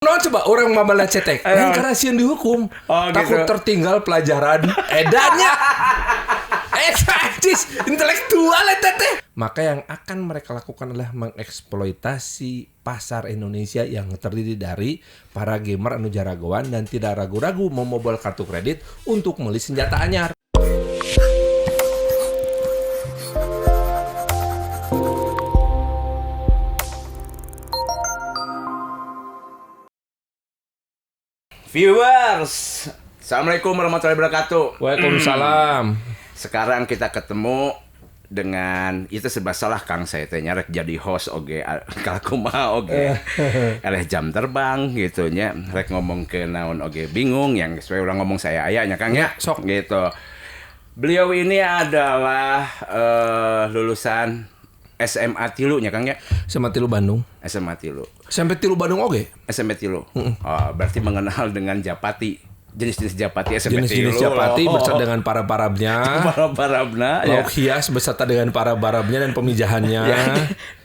Coba orang mama cetek, lain karena sieun dihukum, takut gitu. Tertinggal pelajaran edannya. Eksis, intelektual teteh. Maka yang akan mereka lakukan adalah mengeksploitasi pasar Indonesia yang terdiri dari para gamer anu jaragoan dan tidak ragu-ragu memobol kartu kredit untuk beli senjata anyar. Viewers, Assalamualaikum warahmatullahi wabarakatuh. Waalaikumsalam. Sekarang kita ketemu dengan itu serba salah Kang saya teh nyarek jadi host oge kalkumaha oge. Eleh jam terbang gitu nya rek ngomong ke naon oge bingung yang sesuai orang ngomong saya ayahnya Kang ya. Sok gitu. Beliau ini adalah lulusan SMA tilu nya Kang ya. SMA tilu Bandung. SMA tilu. SMP tilu Bandung oge. SMP tilu. Oh, berarti mengenal dengan Japati. Jenis-jenis Japati SMP tilu. Jenis-jenis Japati beserta dengan para barabnya. Para barabna. Lauk hias beserta dengan para barabnya dan pemijahannya. Ya,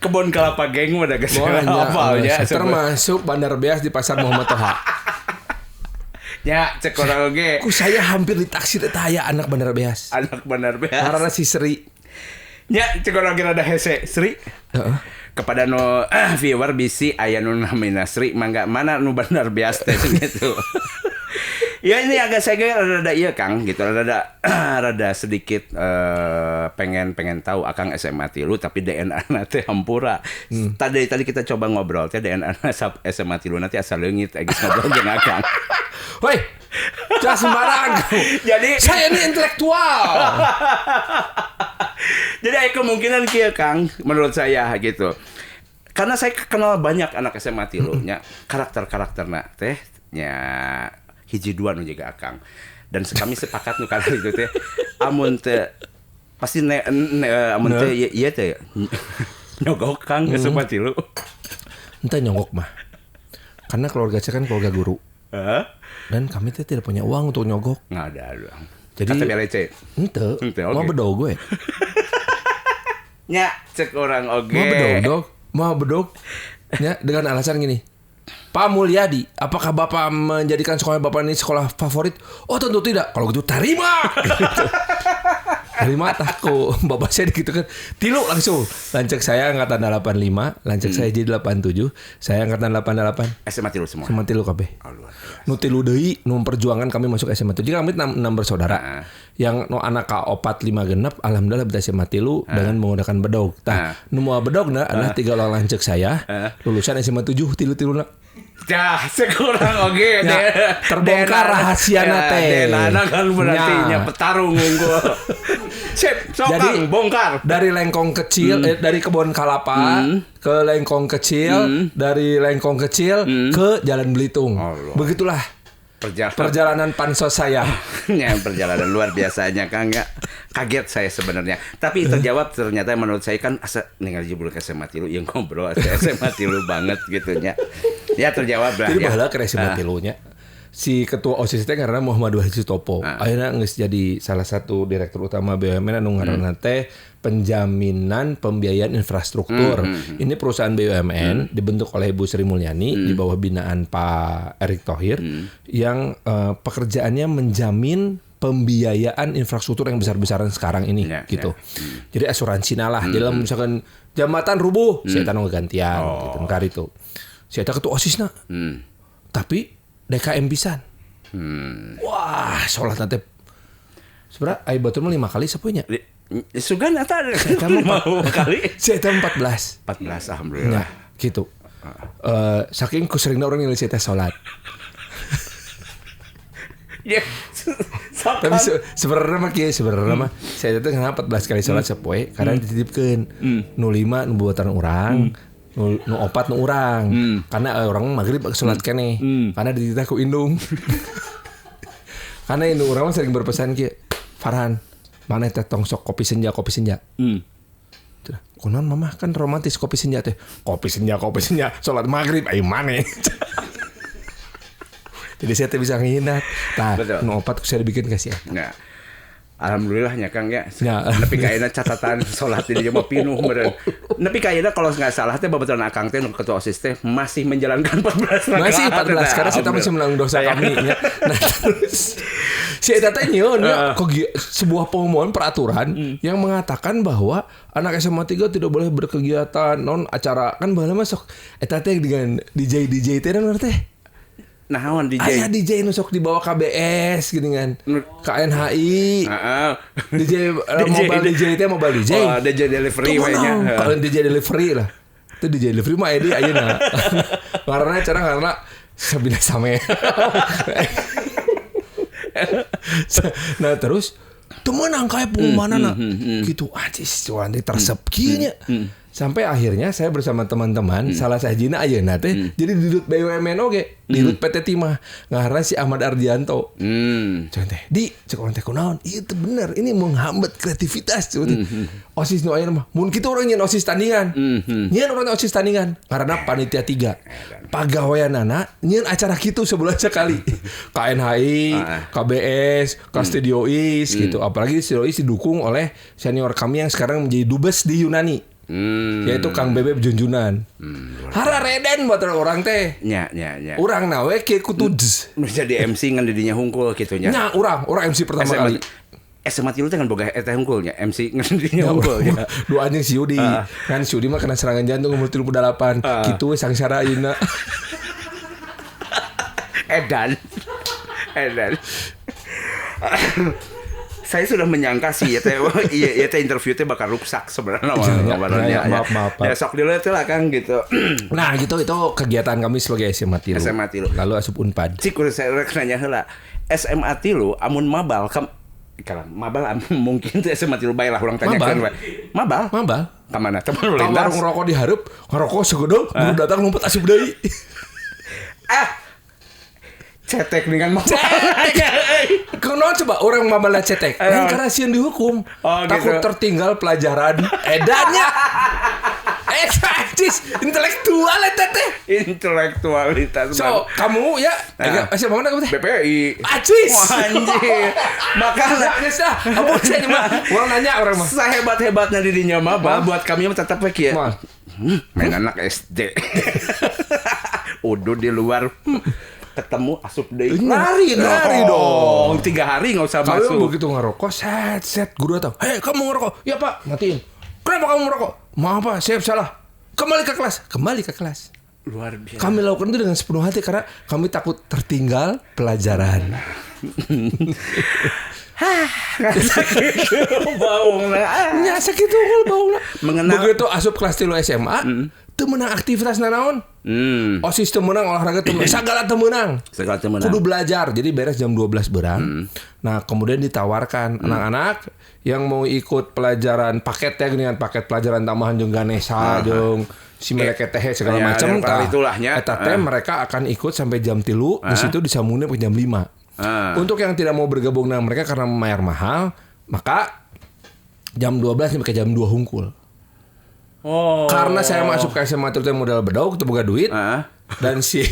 kebun kelapa geng udah geus hafalnya. Termasuk Bandar Beas di Pasar Muhammad Toha. Ya, cek orang oge. Ku saya hampir ditaksir eta aya anak Bandar Beas. Anak Bandar Beas. Karena si Sri. Ya, cek orang kira ada hese Sri. Kepada no viewer bisi aya nu namina Sri mangga mana nu Bandar Beas teh gitu. Ya ini agak saya rada iya Kang gitu rada sedikit pengen tahu Akang SMA tilu tapi DNA teh hampura. Tadi kita coba ngobrol teh DNA SMA tilu nanti asal leungit geus ngobrol jeung Akang. Woi. Jangan sembarang. Jadi saya ini intelektual. Jadi ada kemungkinan kieu Kang menurut saya gitu. Karena saya kenal banyak anak SMA tilu nya karakter-karakterna teh nya hiji dua nu juga Akang. Dan kami sepakat nu kali itu teh amun teh pasti amun teh ieu teh nyogok Kang SMA tilu. Ente nyogok mah. Karena keluarga saya kan keluarga guru. Dan kami teh tidak punya uang untuk nyogok. Nggak ada doang. Jadi kata BLC. Ente. Mau bedog gue. Nya cek orang oge. Mau bedog. Ya dengan alasan gini. Pak Mulyadi, apakah Bapak menjadikan sekolah Bapak ini sekolah favorit? Oh tentu tidak. Kalau gitu terima. Terima takku. Bapak saya gitu kan. Tilu langsung. Lancek saya angkatan 85, lancek saya jadi 87, saya angkatan 88. SMA tilu semua. SMA tilu kabeh. Nu tilu deui nu memperjuangkan kami masuk SMA tilu. Jadi kami 6 bersaudara. Yang no anak ka 4 5 genep alhamdulillah bisa SMA tilu dengan menggunakan bedog. Tah, nu moal bedogna adalah 3 orang lancek saya lulusan SMA 7 tilu-tiluna. Cah, sekurang oge terbongkar rahasiana teh. Denana kan berarti nya petarung unggul. Sip, jadi bongkar. Dari lengkong kecil, dari kebun kelapa ke lengkong kecil, dari lengkong kecil ke Jalan Belitung. Begitulah perjalanan pansos saya. Ya, perjalanan luar biasanya Kang ya. Kaget saya sebenarnya. Tapi terjawab ternyata menurut saya kan asa ningali jebul ke SMA tilu yang ngobrol SMA tilu banget gitu nya. Ya terjawab lah. Jadi ya. baheula ke SMA tilunya. Si ketua OSIS teh ngaranna Muhammad Wahid Sutopo. Akhirnya geus jadi salah satu direktur utama BUMN anu ngaranna teh Penjaminan Pembiayaan Infrastruktur. Ini perusahaan BUMN dibentuk oleh Ibu Sri Mulyani di bawah binaan Pak Erick Thohir yang pekerjaannya menjamin pembiayaan infrastruktur yang besar-besaran sekarang ini gitu. Jadi asuransi lah. Jadi misalkan jembatan rubuh, saya tanggung gantian gitu ngkar itu. Saya tak ketua OSISna. Tapi DKM pisan. Wah, sholat nanti sebenarnya ai batur mah 5 kali sapunya. Sugan eta 5 kali. Saya 14 alhamdulillah. Nah, gitu. Saking kuseringna orang yang saya sholat. Ya. Tapi sebenarnya mah kieu sebenarnya mah saya teh ngana 14 kali sholat sapoe karena dititipkeun. Nu 5 nu buatan urang. Nu 4 nu urang. Karena orang magrib sholat keneh. Karena dititah ku indung. Karena indung urang sering berpesan kieu, Farhan, mana teh tong sok kopi senja. Kunaon mamah kan romantis kopi senja teh. Kopi senja sholat magrib ai maneh. Jadi saya teh bisa nginat. Tah, nu 4 saya dibikin kasih. Nah. Alhamdulillahnya Kang ya. Ya. Nepi ka ayeuna catatan salat di dieu mah pinuh meureun. Nepi ka ayeuna kalau nggak salah teh babaturan Akang teh ketua OSIS teh masih menjalankan 14 rakaat. Masih 14 karena kita masih menanggung dosa kami ya. Nah, terus si eta teh nyieun ya sebuah pengumuman peraturan yang mengatakan bahwa anak SMA 3 tidak boleh berkegiatan non acara kan baheula masuk eta teh dengan DJ teh naon teh. Naon DJ? Aya DJ nu sok dibawa KBS gini kan. KNHI. Heeh. DJ mobile DJ teh mobile DJ. Oh, DJ delivery we nya. DJ delivery lah. Itu DJ delivery mah edi ayeuna. Karena sabina same. Nah terus teu meunang kae pengumumanana gitu anjis cuan tersep kieu nya. Sampai akhirnya saya bersama teman-teman salah sahijina ayeuna teh jadi di DUT BUMN oge, di DUT PT Timah ngaranna si Ahmad Ardianto. Cuman teh di cek orang teh kunaon? Ieu teh bener, ini menghambat kreativitas cuman. OSIS nu ayeuna mah mun kitu urang nyeun OSIS tandingan. Nyeun urang OSIS tandingan karena panitia 3. Pagaweanana nyeun acara kitu sebulan sekali. KNHI, KBS, Kastudiois gitu. Apalagi Studiois didukung oleh senior kami yang sekarang menjadi dubes di Yunani. Yaitu Kang Bebeb Junjunan. Hara reden buat orang teh. Nya. Urang nawe ke kudu Nu jadi MC ngan didinya hungkul kitu nya. Nya urang MC pertama kali. SMA tilu teh kan boga eta hungkulnya MC ngan didinya hungkul nya. Dua anjing si Yudi. Kan si Yudi mah kena serangan jantung umur 38. Kitu we sangsara ayeuna. Edan. Saya sudah menyangka sih ya teh interview teh bakal rusak sebenarnya maaf. Ya sok dulu teh lah Kang gitu. Nah, gitu itu kegiatan kami sebagai SMA Tilu. Lalu asup Unpad. Cik urang saya rek nanya heula. SMA Tilu amun mabal mabal mungkin teh SMA Tilu bae lah urang tanyakeun we. Mabal. Ka mana? Teman lintas. Warung rokok dihareup, ngarokok segedeng, guru datang ngumpet asup deui. Cetek dengan mabal. Kenapa coba orang mabal cetek? Lain karena sieun dihukum. Takut gitu. tertinggal pelajaran edannya. Anjis, intelektual eta teh. Intelektualitas. So, kamu ya, masih mana kamu teh? BPI. Anjis. Anjir. Makanya geus dah. Ampun saya mah. Urang nanya orang mah. Sahebat-hebatnya dirinya mabal buat kami mah tetap we kieu. Main anak SD. Udah di luar. Ketemu asup deui lari dong 3 hari nggak usah masuk. Kalau begitu ngerokok set guru datang, hei kamu ngerokok? Ya pak, matiin. Kenapa kamu merokok? Maaf pak, saya salah. Kembali ke kelas. Luar biasa. Kami lakukan itu dengan sepenuh hati karena kami takut tertinggal pelajaran. Sakit baungna. Nya sakit kalau baungna. Mengenal begitu asup kelas 3 SMA, teu meunang aktivitas nanaon. OSIS teu meunang, olahraga teu meunang, segala teu meunang. Kudu belajar. Jadi beres jam 12 berang. Nah, kemudian ditawarkan anak-anak yang mau ikut pelajaran paket ya geuningan paket pelajaran tambahan jeung Ganesha jeung si mereka teh segala macam itulahnya. Eta teh mereka akan ikut sampai jam 3, di situ disambungnya sampai jam 5. Untuk yang tidak mau bergabung dengan mereka karena membayar mahal, maka jam 12 sampai jam 2 hungkul. Karena saya masuk ke SMA itu modal bedog, itu buka duit, dan si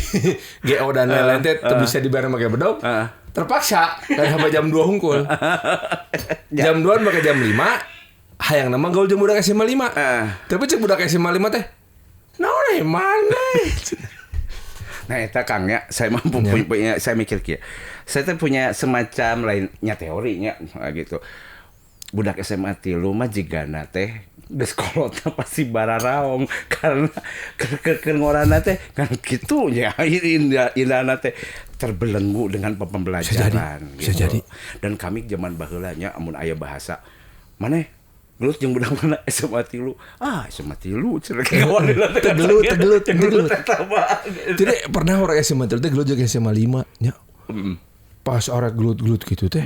GO dan lain-lain itu bisa dibayar pakai bedog, terpaksa dan sampai jam 2 hungkul. Jam 2 pakai jam 5, hayang nama gaul jeung budak SMA 5. Tapi cek budak SMA 5 teh, naon mana? Nah, eta Kang ya, saya mampu punya, saya mikir kieu. Saya tuh punya semacam lainnya teorinya gitu. Budak SMA 3 mah jigana teh geus kolotna pasti bararaong karena kengorana teh kan kitu nya indahna teh terbelenggu dengan pembelajaran bisa jadi. Dan kami zaman baheula nya amun aya bahasa maneh gelut jeung budak mana SMA 3. SMA 3 cenah kawan tegelut. Jadi pernah orang SMA 3 teh gelut jeung SMA 5 nya. Pas orang gelut-gelut gitu teh.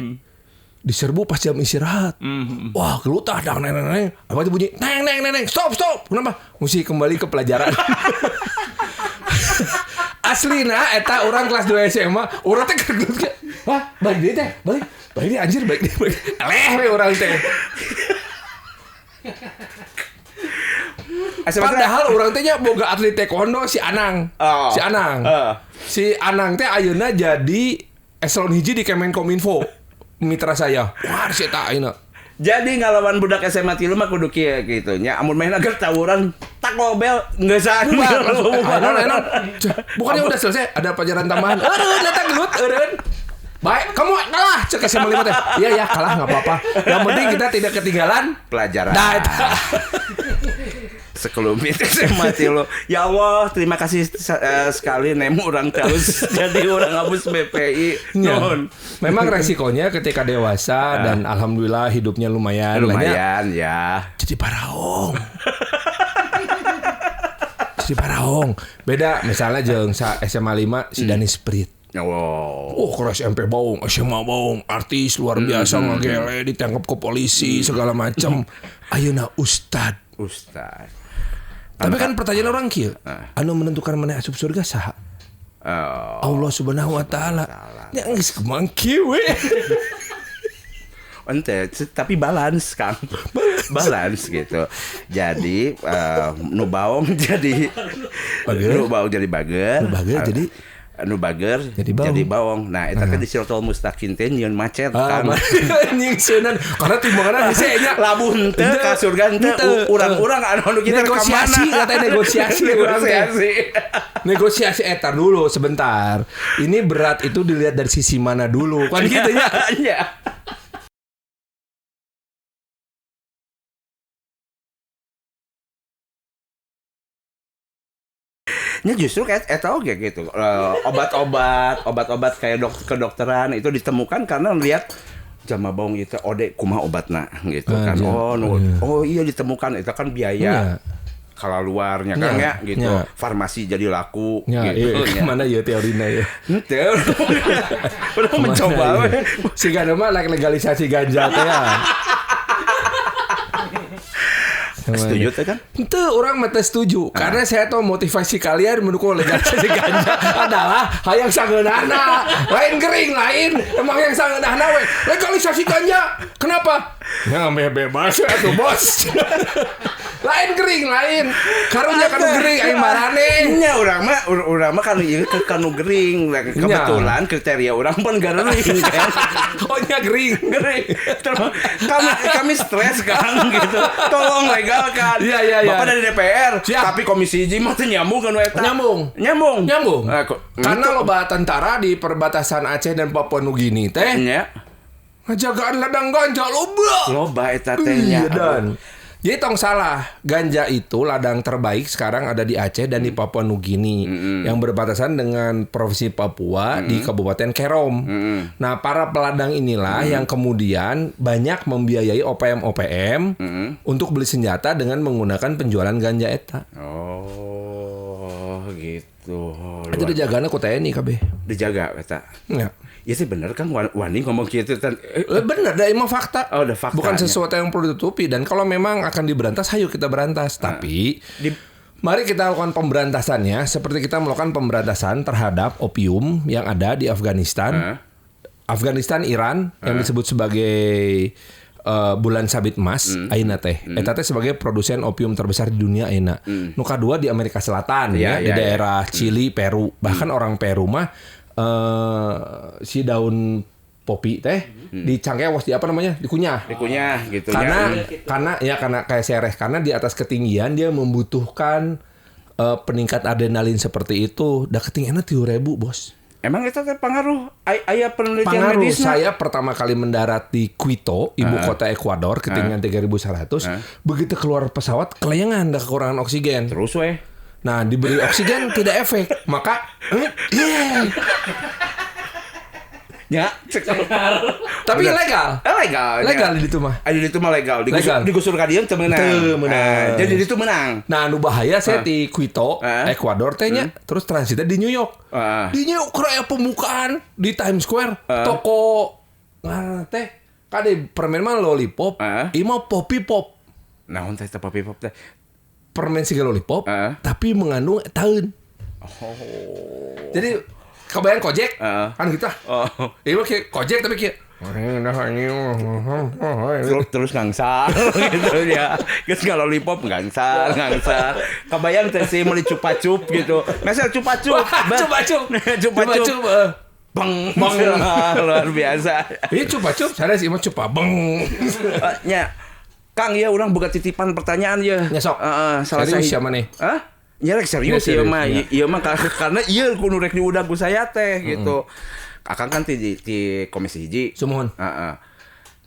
Diserbu pas jam istirahat. Wah, gelut dang neng. Apa itu bunyi? Neng. Stop. Kenapa? Mesti kembali ke pelajaran. Aslina eta orang kelas 2 SMA, urang teh gelut ge. Wah, balik deui teh. Balik deui anjir, balik deui. Eleh we urang teh. Padahal urang teh nya boga atlet taekwondo si Anang. Si Anang teh ayeuna jadi eselon 1 di Kemenkominfo. mitra saya. Wah, si eta ayeuna. Jadi ngalawan budak SMA 3 mah kudu kieu gitu nya. Amun main agar tawuran tak lobel geus bubar. Bukannya udah selesai, ada pelajaran tambahan. Eureun eta gelut, eureun. Baik, kamu kalah cek SMA 5 teh. Iya ya, kalah enggak apa-apa. Yang penting kita tidak ketinggalan pelajaran. Nah, sekelumit SMA 3. Ya Allah, terima kasih sekali nemu orang terus jadi orang ngabus BPI. Nuhun. Memang resikonya ketika dewasa dan alhamdulillah hidupnya lumayan ya. Jadi paraong. Jadi paraong. Beda misalnya jeung SMA 5 si Dani Sprit. Oh, keras SMP baung, SMA baung, artis luar biasa ngagele, ditangkap ke polisi segala macam. Ayeuna ustad. Tapi kan pertanyaan orang kieu, anu menentukan mana asup surga saha? Allah Subhanahu wa taala. Nya geus kemang kieu we. Ente, tapi balance Kang. Balance gitu. Jadi nu baong jadi bager. Nu baong jadi bager. Nu bager jadi anu bager jadi bawong. Nah, eta teh di Siratal Mustaqim teh nyieun macet kan. Anjing seunan karena timbanganna hese nya labuh henteu ka surga henteu urang-urang anu kitu ka mana. Negosiasi eta dulu sebentar. Ini berat itu dilihat dari sisi mana dulu. Kan gitu nya. Iya. Nya justru kayak eta oge gitu. Obat-obat kayak kedokteran itu ditemukan karena lihat jama baung itu ode kumaha obatna gitu kan. Oh iya ditemukan itu kan biaya kalau luarnya kan ya gitu. Farmasi jadi laku gitu. Mana ya teorina ya? Henteu. Udah mencoba we. Siga mah legalisasi ganja teh ya. Setuju teh kan? Itu orang mah setuju karena saya tahu motivasi kalian mendukung legalisasi ganja adalah hayang sangeunahna. Lain gering lain, emang yang sangeunahna we legalisasi ganja. Kenapa? Ya bebas atuh bos. Lain gering lain. Karunya kan gering aing marane. Nya urang mah kan ieu kanu gering. Kebetulan kriteria urang pun gering kan. Oh nya gering. Kami stres kan gitu. Tolong legal kan. Iya. Bapak dari DPR, tapi Komisi 1 mah teu nyambung kan eta. Nyambung. Karena loba tentara di perbatasan Aceh dan Papua Nugini teh. Nya. Ngajagaan ladang ganja loba eta teh nya. Jadi tong salah, ganja itu ladang terbaik sekarang ada di Aceh dan di Papua Nugini yang berbatasan dengan Provinsi Papua di Kabupaten Kerom. Nah, para peladang inilah yang kemudian banyak membiayai OPM untuk beli senjata dengan menggunakan penjualan ganja eta. Oh, gitu. Itu dijagana ku TNI kabeh. Dijaga eta. Ya. Ya sih bener kan Wani ngomong gitu kan. Bener, dah emang fakta. Oh, udah fakta. Bukan sesuatu yang perlu ditutupi. Dan kalau memang akan diberantas, ayo kita berantas. Tapi mari kita lakukan pemberantasannya seperti kita melakukan pemberantasan terhadap opium yang ada di Afghanistan. Afghanistan, Iran yang disebut sebagai bulan sabit emas ayeuna teh. Eta teh sebagai produsen opium terbesar di dunia ayeuna. Nu kadua di Amerika Selatan di daerah Chili, Peru. Bahkan orang Peru mah si daun popi teh dicangkeh di apa namanya? Dikunyah gitu. Karena kayak sereh karena di atas ketinggian dia membutuhkan peningkat adrenalin seperti itu. Da ketinggianna 3.000, Bos. Emang itu pengaruh aya penelitian medis? Saya pertama kali mendarat di Quito, ibu kota Ekuador, ketinggian 3.100. Begitu keluar pesawat, kelayangan, ada kekurangan oksigen. Terus weh. Nah, diberi oksigen tidak efek. Maka ya, tapi legal. Legal di itu mah. Di itu mah legal. Digusur ka dieu teu meunang. Jadi di itu menang. Nah, nu bahaya saya di Quito, Ekuador teh nya, terus transitnya di New York. Di New York aya pembukaan di Times Square, toko teh kade permen mah lollipop, ieu mah Poppy Pop. Naon teh Poppy Pop teh? Permen siga lollipop, tapi mengandung taun. Jadi kebayang Kojek kan gitu lah. Iya kayak Kojek tapi kayak terus ngangsar gitu ya. Geus lollipop ngangsar. Kebayang teh sih meuli cupa-cup gitu. Mesel cupa-cup. Cupa-cup. Bang. Bang. Luar biasa. Ini cupa-cup, saya sih mah cupa beng. Nya Kang ya orang boga titipan pertanyaan ya. Nya sok. Salah Serius saya. siapa nih? Hah? Ya rek serius Ya, ieu mah. serius, Ieu mah karena ieu kudu rek diudag ku saya teh gitu. Akang kan ti komisi 1. Sumuhun. Heeh.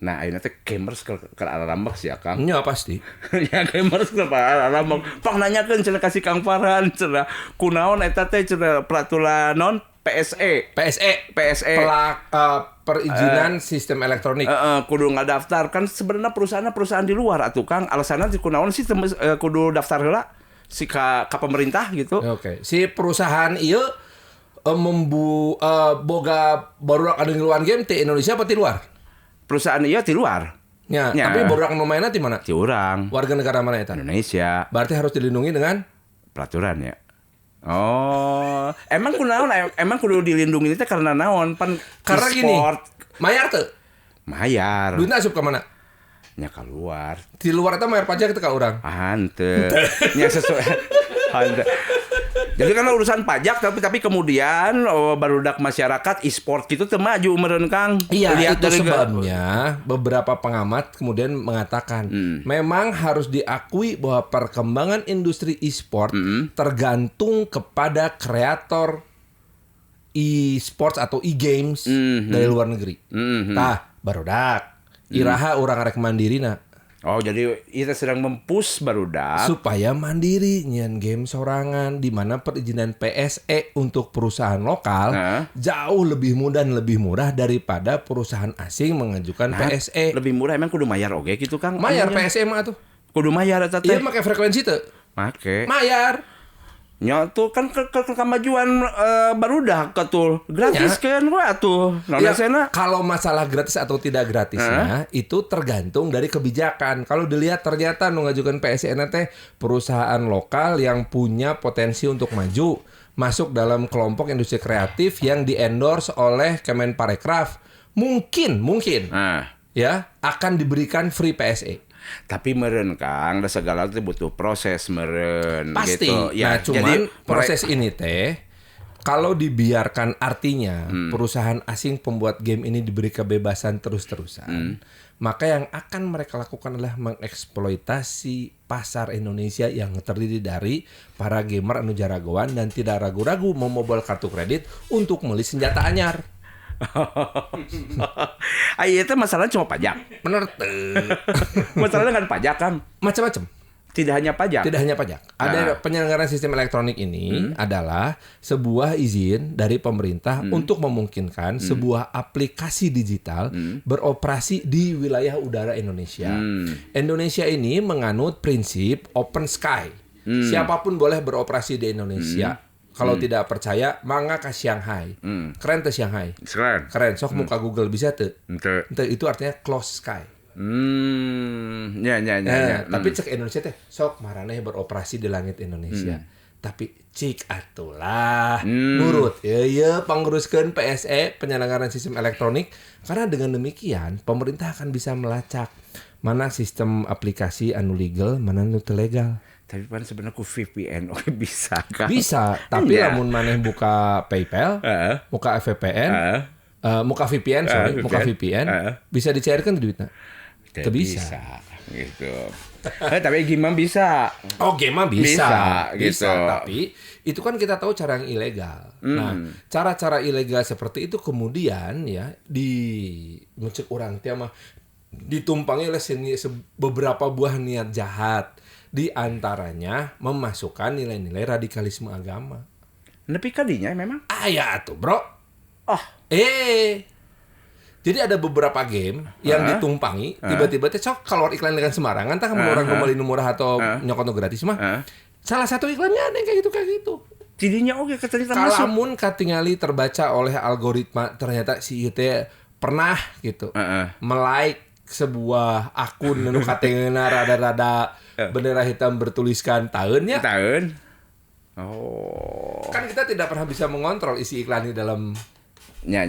Nah, ayeuna teh gamers ke arah rambak sih Kang. Nya pasti. Ya gamers ke arah rambak. Pang nanyakeun cenah kasih Kang Farhan cenah kunaon eta teh cenah peraturan non PSE. PSE. Perizinan sistem elektronik. Kudu ngadaftar kan sebenarnya perusahaan di luar atuh Kang. Alasanna kunaon sih kudu daftar heula si ka pemerintah gitu. Oke. Si perusahaan ieu boga barudak anu ngiluan game ti Indonesia apa ti luar? Perusahaan ieu ti luar. Ya, tapi barudak nu mainna ti mana? Ti urang. Warga negara mana eta? Indonesia. Berarti harus dilindungi dengan Peraturan ya. Oh, emang kunaon? Emang kudu dilindungi teh karena naon? Pan karena gini. Mayar teu? Mayar. Duitna asup ka mana? Nya keluar. Di luar eta mayar pajak teh ka urang. Hanteu. Nya sesuai. Hanteu. Jadi kan urusan pajak tapi kemudian barudak masyarakat e-sport gitu teu maju meureun Kang. Iya, lihat itu sebabnya beberapa pengamat kemudian mengatakan memang harus diakui bahwa perkembangan industri e-sport tergantung kepada kreator e-sports atau e-games dari luar negeri. Tah, barudak iraha urang arek mandirina. Oh, jadi kita sedang mempush barudak supaya mandiri nyian game sorangan, di mana perizinan PSE untuk perusahaan lokal jauh lebih mudah dan lebih murah daripada perusahaan asing mengajukan PSE. Lebih murah emang kudu mayar oge gitu Kang. Mayar PSE mah tuh. Kudu mayar eta teh. Iya make frekuensi teu? Make. Mayar. Nya tuh kan ke kemajuan barudak atuh. Gratis kan we atuh. Ya, kalau masalah gratis atau tidak gratisnya itu tergantung dari kebijakan. Kalau dilihat ternyata nu ngajukan PSN teh perusahaan lokal yang punya potensi untuk maju masuk dalam kelompok industri kreatif yang di-endorse oleh Kemenparekraf. Mungkin ya akan diberikan free PSE. Tapi meureun Kang, da segala itu butuh proses meureun pasti gitu. Ya, cuman proses ini teh kalau dibiarkan artinya perusahaan asing pembuat game ini diberi kebebasan terus-terusan, maka yang akan mereka lakukan adalah mengeksploitasi pasar Indonesia yang terdiri dari para gamer anu jaragoan dan tidak ragu-ragu memobol kartu kredit untuk beli senjata anyar. Ayo itu masalahnya cuma pajak. Bener. Masalahnya kan pajak kan. Macam-macam. Tidak hanya pajak. Tidak hanya pajak. Ada penyelenggaraan sistem elektronik ini adalah sebuah izin dari pemerintah untuk memungkinkan sebuah aplikasi digital beroperasi di wilayah udara Indonesia. Indonesia ini menganut prinsip open sky. Siapapun boleh beroperasi di Indonesia. Kalau tidak percaya, mangga ke Shanghai. Keren tuh Shanghai. Keren. Sok muka Google bisa tuh. Itu artinya close sky. Ya. Tapi cek Indonesia teh sok maraneh beroperasi di langit Indonesia. Tapi cik atulah nurut ya panguruskeun PSE penyelenggaraan sistem elektronik karena dengan demikian pemerintah akan bisa melacak mana sistem aplikasi anu legal, mana anu teu legal. Tapi kan sebenarnya ku VPN bisa kan? Bisa, tapi lamun maneh buka PayPal, buka VPN, muka VPN, bisa dicairkan duitnya. Teu bisa. Gitu. Tapi gimana bisa? Oh, gimana bisa gitu. Tapi itu kan kita tahu cara yang ilegal. Nah, cara-cara ilegal seperti itu kemudian ya mencek orang teh mah ditumpangi oleh beberapa buah niat jahat. Di antaranya memasukkan nilai-nilai radikalisme agama. Nepi kadinya memang? Ya tuh bro. Jadi ada beberapa game yang ditumpangi, tiba-tiba sok keluar iklan dengan sembarangan, entah kamu orang kembali murah atau nyokot gratis mah. Salah satu iklannya ada kayak gitu. Jadinya keterita masuk. Kalamun katingali terbaca oleh algoritma, ternyata si ieu teh pernah gitu melike sebuah akun nu katengeuna rada-rada bendera hitam bertuliskan tahunnya. Tahun. Kan kita tidak pernah bisa mengontrol isi iklan di dalam. Ya.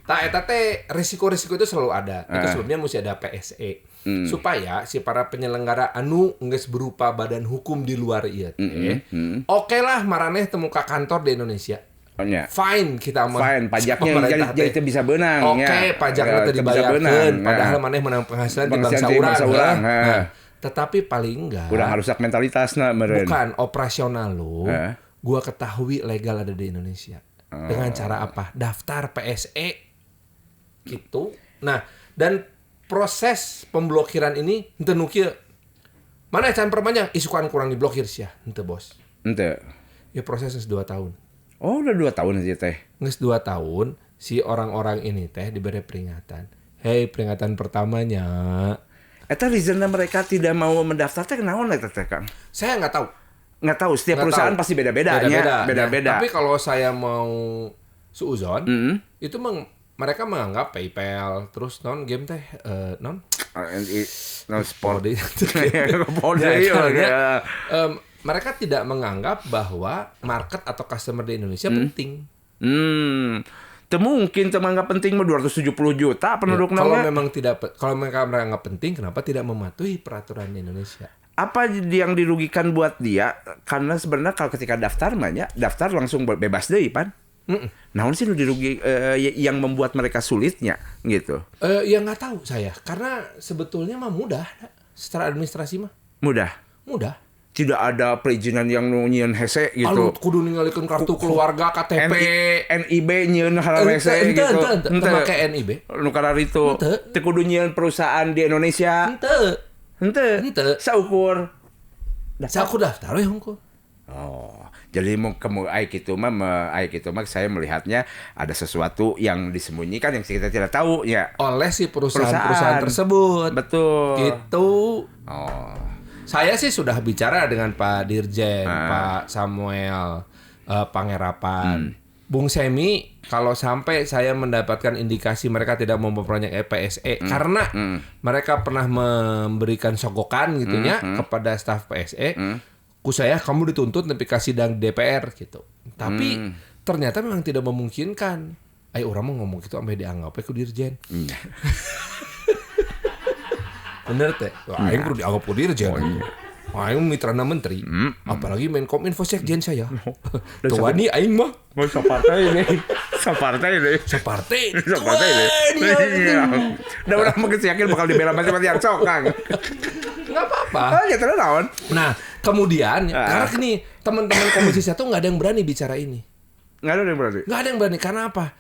Eta teh risiko-risiko itu selalu ada. Itu sebabnya mesti ada PSE. Supaya si para penyelenggara anu geus berupa badan hukum di luar ieu teh. Oke lah maraneh temu ka kantor di Indonesia. Fine kita mah. Fine, pajaknya jadi itu bisa benang. Oke, pajaknya tadi dibayarkeun. Padahal maneh menang penghasilan di bangsa urang. Nah, tetapi paling enggak urang harusak mentalitasna meureun. Bukan operasional lu. Gua ketahui legal ada di Indonesia. Dengan cara apa? Daftar PSE gitu. Nah, dan proses pemblokiran ini henteu nu kieu. Mana can perpanjang isukan kurang diblokir sia, henteu bos. Henteu. Ya prosesnya 2 tahun. Oh, udah 2 tahun aja teh. Nges 2 tahun si orang-orang ini teh diberi peringatan. Hei, peringatan pertamanya. Eta reasonnya mereka tidak mau mendaftar teh naon eta teh, Kang? Saya nggak tahu. Nggak tahu, setiap perusahaan pasti beda-beda. Beda-beda. Tapi kalau saya mau suuzon, itu mereka menganggap PayPal terus non game teh non sport. Mereka tidak menganggap bahwa market atau customer di Indonesia penting. Mungkin menganggap penting 270 juta penduduk kalau memang kalau mereka menganggap penting, kenapa tidak mematuhi peraturan di Indonesia? Apa yang dirugikan buat dia? Karena sebenarnya kalau ketika daftar langsung bebas deh, Pan. Naon sih yang membuat mereka sulitnya gitu? Ya nggak tahu saya, karena sebetulnya mah mudah, secara administrasi mah. Mudah. Tidak ada perizinan yang nyieun hese gitu. Alu kudu ningalikeun kartu keluarga, KTP, NIB nyieun hal hese gitu. Henteu make NIB. Nu kararitu teu kudu nyieun perusahaan di Indonesia. Henteu. Saukur daftar we hungkul. Oh, jadi ai kitu mah saya melihatnya ada sesuatu yang disembunyikan yang kita tidak tahu ya oleh si perusahaan tersebut. Betul. Gitu. Oh. Saya sih sudah bicara dengan Pak Dirjen, Pak Samuel Pangerapan, Bung Semi. Kalau sampai saya mendapatkan indikasi mereka tidak mau memperbanyak PSE karena mereka pernah memberikan sogokan gitunya kepada staf PSE, ku saya kamu dituntut tapi kasih sidang DPR gitu. Tapi ternyata memang tidak memungkinkan. Ayo orang mau ngomong gitu sampai dianggap ku Dirjen. Bener teh. Aing perlu dianggap ku Dirjen. Aing mitrana menteri. Apalagi Menkominfo Sekjen saya. Tuh ini aing mah. Mau separtai ini. Separtai ini. Udah orang makin yakin bakal dibela masing-masing yang Kang. Enggak apa-apa. Oh, ya terus naon? Nah, kemudian karena nih teman-teman Komisi 1 enggak ada yang berani bicara ini. Nggak ada yang berani. Karena apa?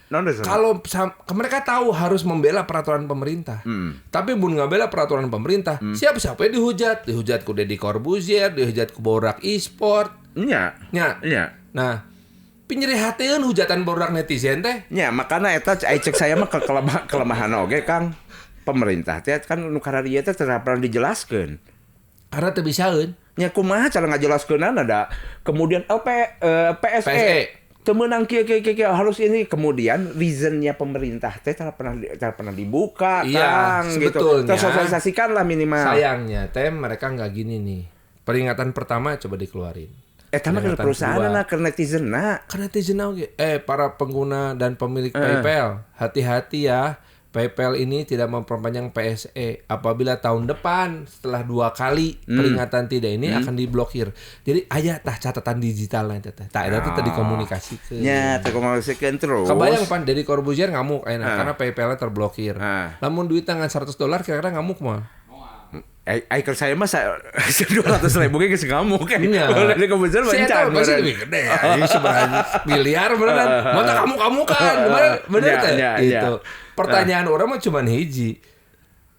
Kalau mereka tahu harus membela peraturan pemerintah. Tapi bun nggak bela peraturan pemerintah, siapa-siapa yang dihujat ku Deddy Corbuzier, dihujat ku Borak e-sport. Iya. Nah, pinjerihateun hujatan borak netizen teh. Nya, makana eta cek saya mah kelemahan oge, Kang. Pemerintah teh kan nu kararieu teh teu pernah dijelaskeun. Karena teu bisaeun. Nya kumaha cara ngajelaskeunna ada kemudian PSE. Temenang kia harus ini kemudian reasonnya pemerintah teh tidak pernah dibuka, iya, Kang, sebetulnya, gitu. Tersosialisasikan lah minimal. Sayangnya teh mereka nggak gini nih. Peringatan pertama coba dikeluarin. Sama ke perusahaan ke netizen para pengguna dan pemilik PayPal, hati-hati ya. PayPal ini tidak memperpanjang PSE. Apabila tahun depan setelah 2 kali peringatan tidak ini akan diblokir. Jadi aya tah catatan digital nanti teh. Tah eta teh dikomunikasikeun. Nya, terkomunikasikeun terus. Kebayang pan Deddy Corbuzier ngamuk karena PayPal-nya terblokir. Lamun duit tangan $100 kira-kira ngamuk mah. Iker saya mah 200.000 ge geus ngamuk kan. Deddy Corbuzier mancan. Saya pasti lebih gede ya. Ini sebenarnya miliar beneran. Mata kamu kan. Bener teh. Gitu. Pertanyaan orang mah cuma hiji.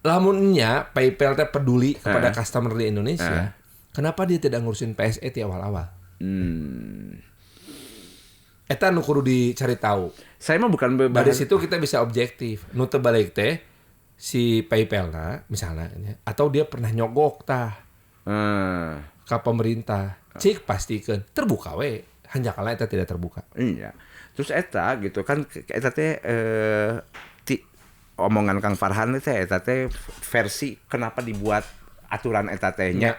Lamunnya PayPal teh peduli kepada customer di Indonesia, kenapa dia tidak ngurusin PSE di awal-awal? Eta nu kudu dicari tahu. Saya mah bukan dari situ kita bisa objektif. Nu teu balik teh si PayPal misalnya atau dia pernah nyogok ke pemerintah. Cik pastikeun terbuka we. Hanjakala eta tidak terbuka. Iya. Terus eta gitu kan eta teh omongan Kang Farhan teh eta teh versi kenapa dibuat aturan eta teh nya.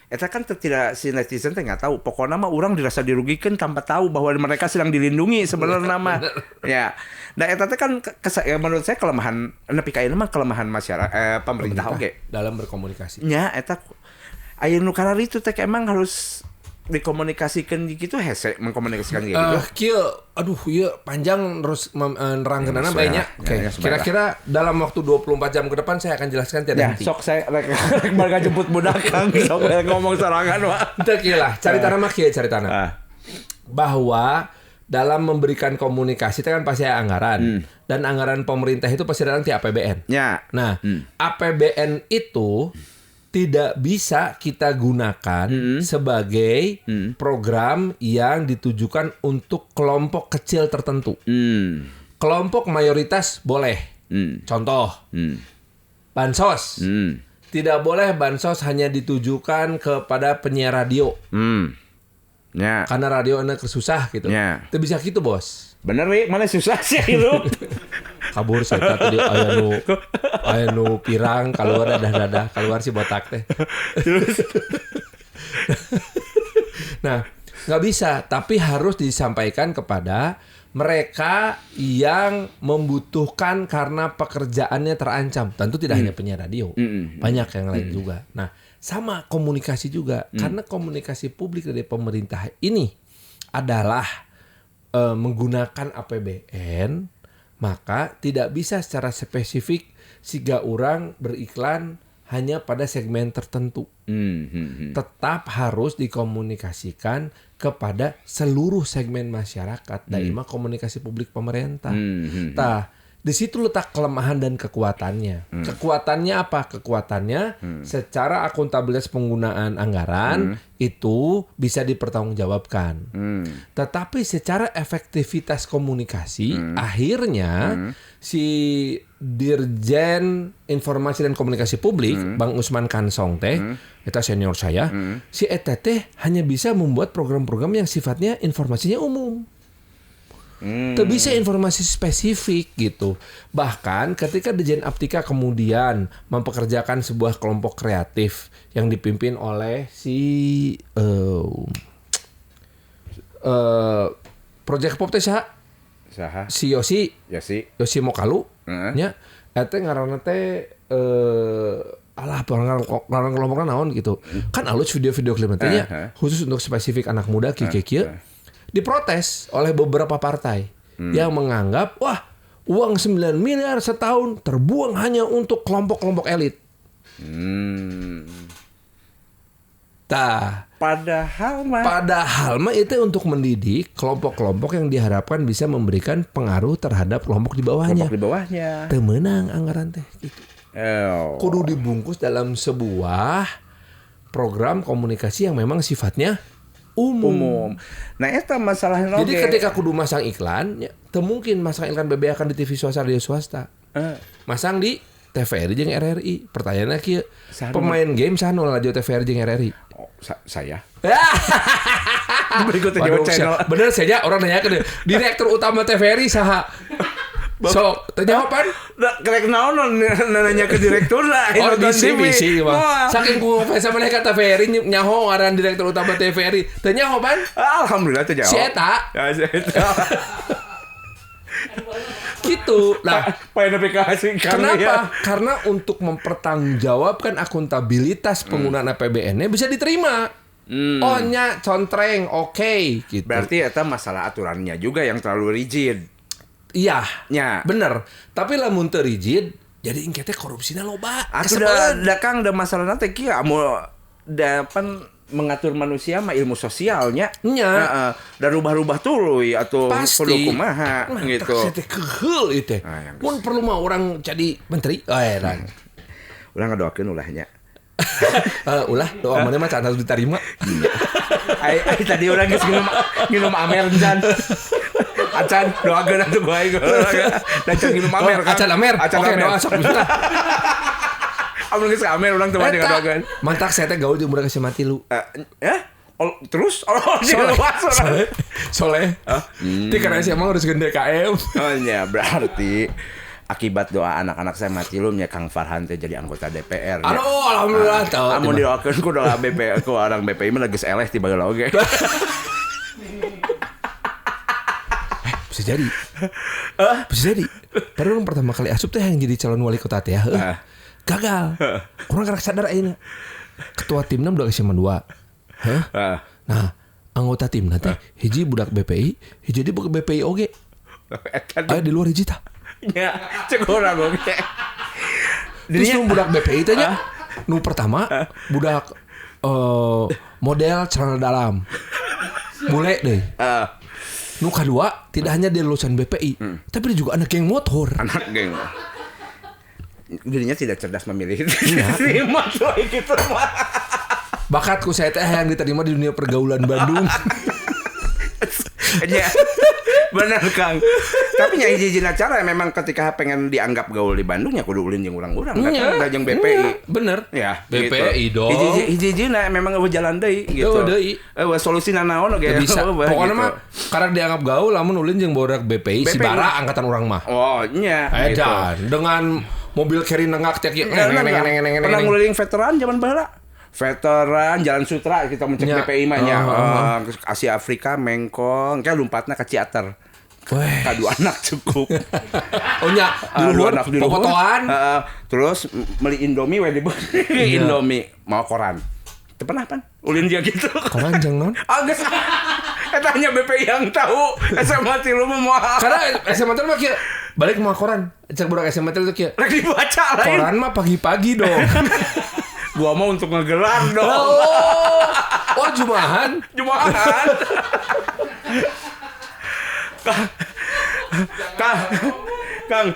Eta kan tidak si netizen teh enggak tahu. Pokoknya mah orang dirasa dirugikan tanpa tahu bahwa mereka sedang dilindungi sebenarnya mah. Ya. Dan eta teh kan menurut saya kelemahan nepi ka ieu mah kelemahan masyarakat pemerintah oge dalam berkomunikasi. Nya eta aya nu kararitu teh emang harus dikomunikasikan gitu hese mengkomunikasikan gitu. Kieu panjang terus nerangkeunana banyak. Oke. Kira-kira dalam waktu 24 jam ke depan saya akan jelaskan tiada henti. Sok saya rek balik jemput budak Kang sok ngomong sorangan mah. Teu kieu lah, caritana mah kieu caritana. Bahwa dalam memberikan komunikasi itu kan pasti ada anggaran. Dan anggaran pemerintah itu pasti datang di APBN. Ya. Nah, APBN itu tidak bisa kita gunakan sebagai program yang ditujukan untuk kelompok kecil tertentu. Kelompok mayoritas boleh. Contoh, bansos. Tidak boleh bansos hanya ditujukan kepada penyiar radio. Ya. Karena radio anak susah gitu. Itu bisa gitu, Bos. Bener nih, mana susah sih hidup. Kabur saya tadi aya nu pirang keluar dadah keluar si botak teh. Terus nah, nggak bisa, tapi harus disampaikan kepada mereka yang membutuhkan karena pekerjaannya terancam. Tentu tidak hanya penyiar radio, banyak yang lain juga. Nah, sama komunikasi juga, karena komunikasi publik dari pemerintah ini adalah menggunakan APBN, maka tidak bisa secara spesifik siga orang beriklan hanya pada segmen tertentu. Tetap harus dikomunikasikan kepada seluruh segmen masyarakat. Daima komunikasi publik pemerintah. Tah, di situ letak kelemahan dan kekuatannya. Kekuatannya apa? Kekuatannya secara akuntabilitas penggunaan anggaran itu bisa dipertanggungjawabkan. Tetapi secara efektivitas komunikasi akhirnya si Dirjen Informasi dan Komunikasi Publik Bang Usman Kansong teh, eta senior saya, si eta teh hanya bisa membuat program-program yang sifatnya informasinya umum. Tidak bisa informasi spesifik gitu. Bahkan ketika Dirjen Aptika kemudian mempekerjakan sebuah kelompok kreatif yang dipimpin oleh si Project Pop teh saha? Si Yosi Mokalu nya eta ngaranna teh alah kelompokna naon gitu. Kan alus video-video klip teh khusus untuk spesifik anak muda kieu. Diprotes oleh beberapa partai yang menganggap wah uang 9 miliar setahun terbuang hanya untuk kelompok-kelompok elit. Padahal mah itu untuk mendidik kelompok-kelompok yang diharapkan bisa memberikan pengaruh terhadap kelompok di bawahnya. Teu meunang anggaran teh gitu. Kudu dibungkus dalam sebuah program komunikasi yang memang sifatnya umum. Nah, eta masalahnya. Jadi ketika kudu masang iklan, ya, mungkin masang iklan BBA kan di TV swasta, radio swasta. Masang di TVRI jeung RRI. Pertanyaannya kieu, pemain game saha nu radio TVRI jeung RRI? Oh, saya. Berikutnya channel. Bener saja orang nanya ke direktur utama TVRI saha? Sok, jawaban? Kerek naon nanya ke direktur lah. Oh, bisi mah. Saking ku fans mereka TVRI nyaho ngaran direktur utama TVRI. Teu nyaho pan? Alhamdulillah teu jawab. Si eta. Ya, si eta. Gitu. Nah, kenapa? Ya. Karena untuk mempertanggungjawabkan akuntabilitas penggunaan APBN-nya bisa diterima. Oh nya contreng, oke, gitu. Berarti eta masalah aturannya juga yang terlalu rigid. Iya, bener. Tapi lamun teu rigid, jadi ingketnya korupsinya loba. Atuh da Kang da masalah nanti kieu amo dapan mengatur manusia mah ilmu sosialnya. Nya. Dan rubah-rubah tuluy atuh kudu kumaha gitu. Pasti keheul ieu teh. Mun perlu mah orang jadi menteri. Urang ngadoakeun ulahnya. Ulah doa mana mah can harus diterima. Ai tadi urang geus nginum amer encan. Acan doakeun atuh ku aing. Dan can nginum amer kan. Acan amer. Oke, doa sok bisa. Amun geus amer urang teu wani ngadoakeun. Mantak saya teh gaul jeung budak geus mati lu. Terus Soleh. Ti karena si emang harus gede KM. Oh iya, berarti akibat doa anak-anak saya mati lu nya Kang Farhan teh jadi anggota DPR. Aduh, alhamdulillah tau. Amun didoakeun ku doa BP ku orang BPI mah geus eleh ti bageula oge. Bisa jadi. Bisa jadi. Padahal pertama kali asup teh yang jadi calon wali kota teh gagal. Orang gerak sadar ayeuna. Ketua timna budak SMA 2. Nah, anggota timna teh hiji budak BPI, hiji di budak BPI oge. Aya di luar hiji tah. Ya, cek urang oge. Terus nu budak BPI teh nya nu pertama budak model celana dalam. Bule deh. Nu kedua tidak hanya dia lulusan BPI, tapi dia juga anak geng motor. Anak geng. Dirinya tidak cerdas memilih. Terima gitu mah. Bakatku saya teh yang diterima di dunia pergaulan Bandung. Ya, benar Kang. Tapi nya hiji-hijina cara memang ketika pengen dianggap gaul di Bandung ya kudu ulin jeung urang-urang da jeung BPI. Bener. Ya, BPI gitu. dong. Hiji-hijina memang jalan deui gitu. Deui. Solusina naon oge. Bisa. Pokoknya mah karena dianggap gaul lamun ulin jeung bodak BPI si bara angkatan urang mah. Oh, nya. Edan dengan mobil carry nengak teh kieu. Pernah nguliling veteran zaman baheula. Veteran Jalan Sutra kita mencek BPI mah nya. Asia Afrika Mengkong, kayak lompatna ka Ciater. Kadu anak cukup. Oh nya, di luar fotoan. Terus beli Indomie we di Indomie mau koran. Teu pernah pan? Ulin dia gitu. Koran jeung naon? Geus eta nya BPI yang tahu. SMA tilu mah moal. Karena SMA mah kieu balik mau koran. Cek budak SMA teh kieu. Rek dibaca lain. Koran mah pagi-pagi dong. Gua mau untuk ngegelar dong. Oh, Jumahan. Kang,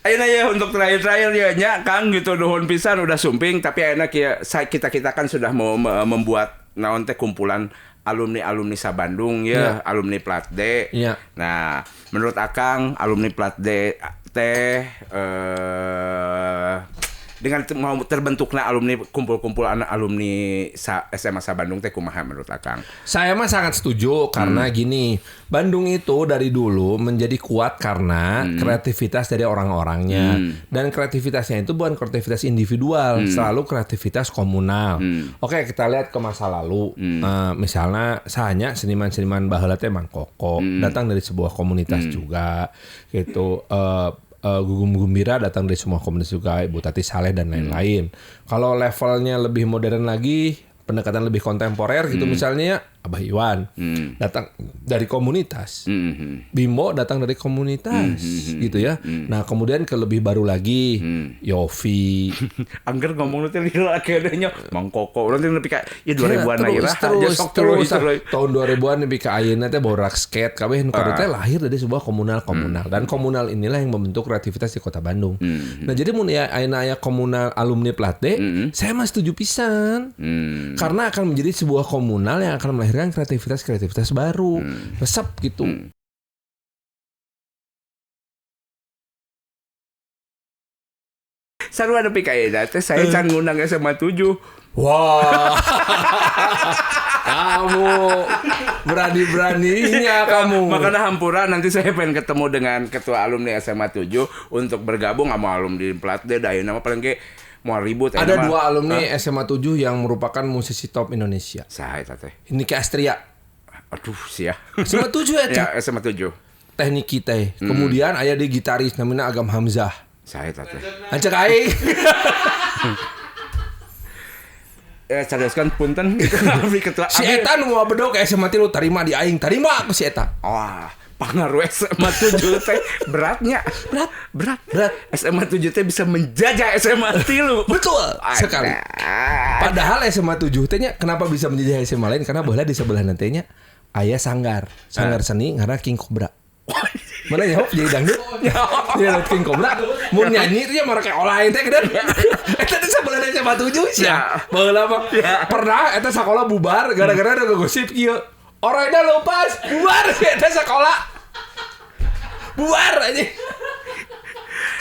ayeuna ya untuk terakhir ya nya Kang gitu nuhun pisan udah sumping tapi ayeuna kita kan sudah mau membuat naon teh kumpulan alumni Sabandung ya, alumni Plat D. Ya. Nah, menurut Akang alumni Plat D teh dengan mau terbentuknya kumpul anak alumni SMA Sabandung teh kumaha menurut Akang? Saya mah sangat setuju karena gini, Bandung itu dari dulu menjadi kuat karena kreativitas dari orang-orangnya dan kreativitasnya itu bukan kreativitas individual, selalu kreativitas komunal. Oke, kita lihat ke masa lalu, misalnya sahanya seniman-seniman baheula teh Mang Koko datang dari sebuah komunitas juga, gitu. Gugum Gumbira datang dari semua komunitas juga, Ibu Tati Saleh dan lain-lain. Kalau levelnya lebih modern lagi, pendekatan lebih kontemporer gitu misalnya Abah Iwan datang dari komunitas, Bimbo datang dari komunitas gitu ya. Nah kemudian ke lebih baru lagi Yofi. Angger ngomong nanti lila kayaknya Mang Koko nanti lebih kayak ya 2000-an terus tahun 2000-an lebih ke ayeuna teh borak skate kabeh nu kadu teh lahir dari sebuah komunal dan komunal inilah yang membentuk kreativitas di Kota Bandung. Nah jadi mun ayeuna aya komunal alumni Plat D, saya mah setuju pisan. Karena akan menjadi sebuah komunal yang akan melahirkan kreativitas baru, resep gitu. Saru ada PKI teh saya can ngundang SMA 7. Wah. Kamu berani-beraninya kamu. Makanya hampura nanti saya pengen ketemu dengan ketua alumni SMA 7 untuk bergabung sama alumni Plat D. Ayeuna mah paling ge mau ribut. Ada dua alumni SMA 7 yang merupakan musisi top Indonesia. Saha eta teh? Niki Astria. Aduh sia. SMA 7 ya, Cak? Ya, SMA 7. Teknik teh. Kemudian aya di gitaris namanya Agam Hamzah. Saha eta teh? Ancak aing. Cadoskan punten abdi ketua. Si eta nu mau bedog ke SMA 3 tarima di aing, tarima ku si eta. Wah, pengaruh SMA 7 teh beratnya. Berat. SMA 7 teh bisa menjajah SMA 3. Betul sekali. Padahal SMA 7 teh nya kenapa bisa menjajah SMA lain? Karena baheula di sebelah nanti nya aya sanggar seni ngaranna King Cobra. Mana nyaho jadi dangdut? Dia King Cobra. Mun nyanyi dia mah kayak olain teh gede. Eta teh sebelah SMA 7 sia. Baheula mah pernah eta sakola bubar gara-gara ada gosip kieu. Orangnya lepas, bubar sih eta sekolah. Bubar aja.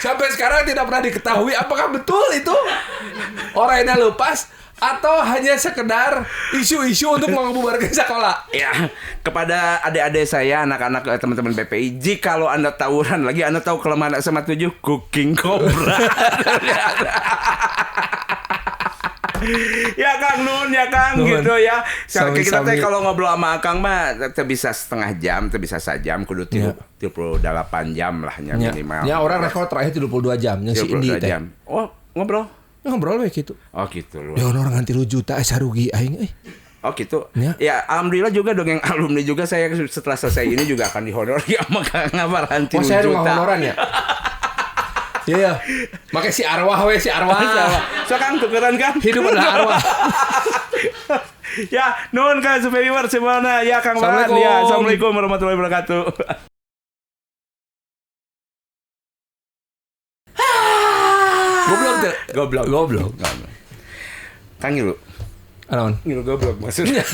Sampai sekarang tidak pernah diketahui apakah betul itu orangnya lepas atau hanya sekedar isu-isu untuk mengubarkan sekolah. Ya, kepada adik-adik saya, anak-anak teman-teman BPI, jika Anda tawuran lagi, Anda tahu kelemahan SMA 7 King Cobra. Ya Kang Nun, ya Kang Nun. Gitu ya. Kita teh kalau ngobrol sama Kang mah teh bisa setengah jam, teh bisa sajam, kudu 38 jam lah minimal. Ya orang rekor terakhir 32 jam, yang si Indi teh. Oh, ngobrol we gitu. Oh gitu loh. Ya orang nganti 3 juta sarugi aing Oh gitu. Ya. Ya alhamdulillah juga dong yang alumni juga saya setelah selesai ini juga akan dihonori sama Kang Abaran 3 Oh, saya rumah juta. honoran ya? Iya. Makanya si arwah si arwah. So Kang tukeran Kang. Hidup adalah arwah. Ya, nuhun Kang Superior semuanya. Ya Kang Baran. Assalamualaikum. Ya, Assalamualaikum warahmatullahi wabarakatuh. Goblok. Kang Ngilu. Anon. Ngilu goblok maksudnya.